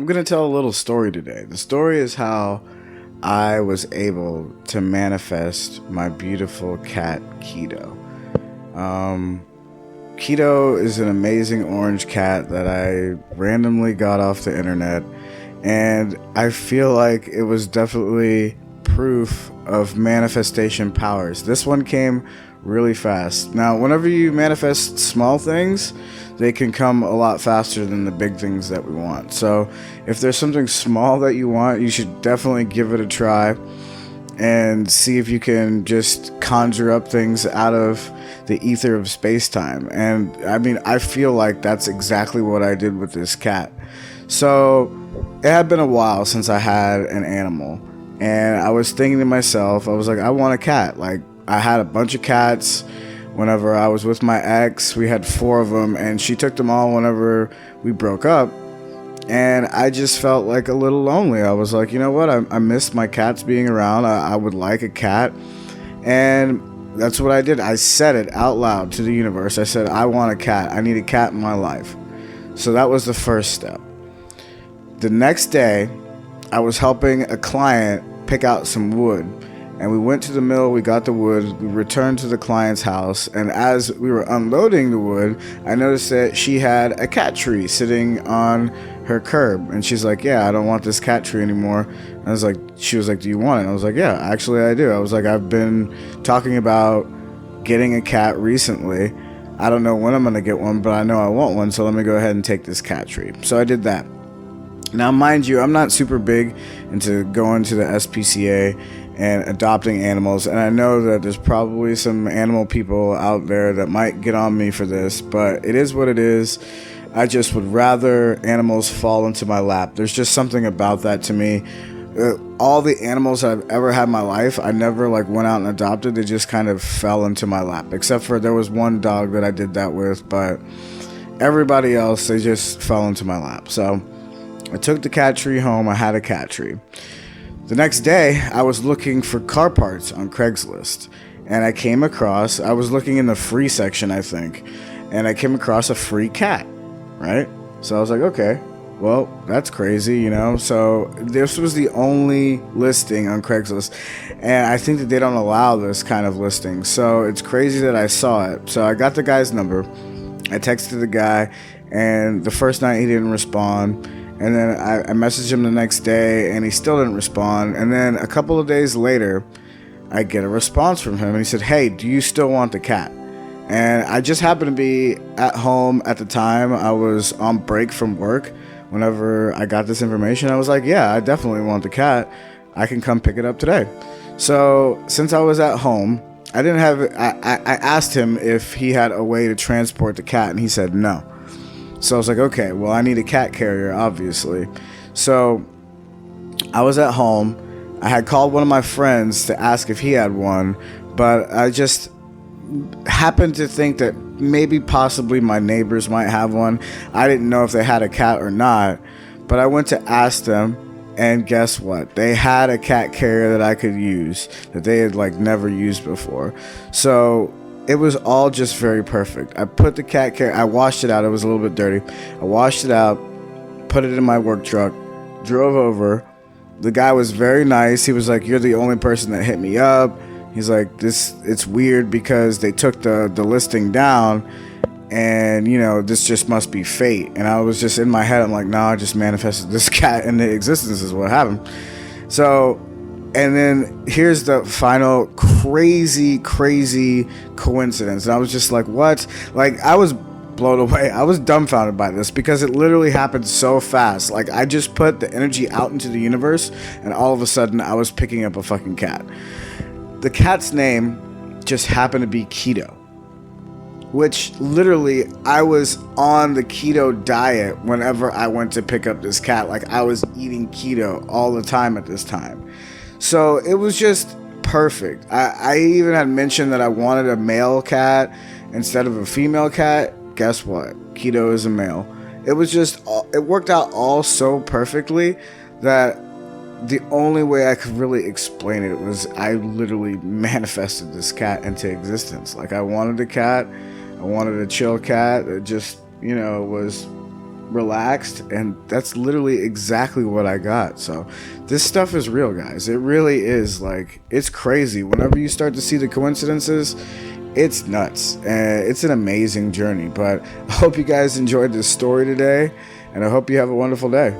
going to tell a little story today. The story is how I was able to manifest my beautiful cat, Keto. Keto is an amazing orange cat that I randomly got off the internet, and I feel like it was definitely proof of manifestation powers. This one came really fast. Now, whenever you manifest small things, they can come a lot faster than the big things that we want. So if there's something small that you want, you should definitely give it a try and see if you can just conjure up things out of the ether of space-time. And I mean, I feel like that's exactly what I did with this cat. So it had been a while since I had an animal, and I was thinking to myself, I was like, I want a cat. Like, I had a bunch of cats whenever I was with my ex. We had 4 of them, and she took them all whenever we broke up. And I just felt like a little lonely. I was like, you know what? I missed my cats being around. I would like a cat. And that's what I did. I said it out loud to the universe. I said, I want a cat. I need a cat in my life. So that was the first step. The next day, I was helping a client pick out some wood. And we went to the mill, we got the wood, we returned to the client's house, and as we were unloading the wood, I noticed that she had a cat tree sitting on her curb. And she's like, yeah, I don't want this cat tree anymore. And I was like, she was like, do you want it? And I was like, yeah, actually I do. I was like, I've been talking about getting a cat recently. I don't know when I'm going to get one, but I know I want one, so let me go ahead and take this cat tree. So I did that. Now, mind you, I'm not super big into going to the SPCA and adopting animals, and I know that there's probably some animal people out there that might get on me for this, but it is what it is. I just would rather animals fall into my lap. There's just something about that to me. All the animals that I've ever had in my life, I never went out and adopted. They just kind of fell into my lap, except for there was one dog that I did that with, but everybody else, they just fell into my lap. So I took the cat tree home. I had a cat tree. The next day, I was looking for car parts on Craigslist, and I was looking in the free section, I think, and I came across a free cat, right? So I was like, okay, well, that's crazy, you know? So this was the only listing on Craigslist, and I think that they don't allow this kind of listing, so it's crazy that I saw it. So I got the guy's number, I texted the guy, and the first night he didn't respond. And then I messaged him the next day, and he still didn't respond. And then a couple of days later, I get a response from him, and he said, hey, do you still want the cat? And I just happened to be at home at the time. I was on break from work whenever I got this information. I was like, yeah, I definitely want the cat. I can come pick it up today. So since I was at home, I asked him if he had a way to transport the cat, and he said no. So I was like, okay, well, I need a cat carrier, obviously. So I was at home. I had called one of my friends to ask if he had one, but I just happened to think that maybe possibly my neighbors might have one. I didn't know if they had a cat or not, but I went to ask them, and guess what? They had a cat carrier that I could use that they had never used before. So it was all just very perfect. I put the cat carrier, I washed it out. It was a little bit dirty. I washed it out, put it in my work truck, drove over. The guy was very nice. He was like, you're the only person that hit me up. He's like, it's weird because they took the listing down, and this just must be fate. And I was just in my head, I'm like, no, I just manifested this cat into existence is what happened. So, and then here's the final crazy coincidence. And I was just like, what? I was blown away. I was dumbfounded by this because it literally happened so fast. I just put the energy out into the universe, and all of a sudden I was picking up a fucking cat. The cat's name just happened to be Keto, which literally I was on the keto diet whenever I went to pick up this cat. I was eating keto all the time at this time. So it was just perfect. I even had mentioned that I wanted a male cat instead of a female cat. Guess what? Keto is a male. It worked out all so perfectly that the only way I could really explain it was I literally manifested this cat into existence. I wanted a cat. I wanted a chill cat that just, was relaxed, and that's literally exactly what I got. So this stuff is real, guys. It really is. Like, it's crazy. Whenever you start to see the coincidences, it's nuts. It's an amazing journey. But I hope you guys enjoyed this story today, and I hope you have a wonderful day.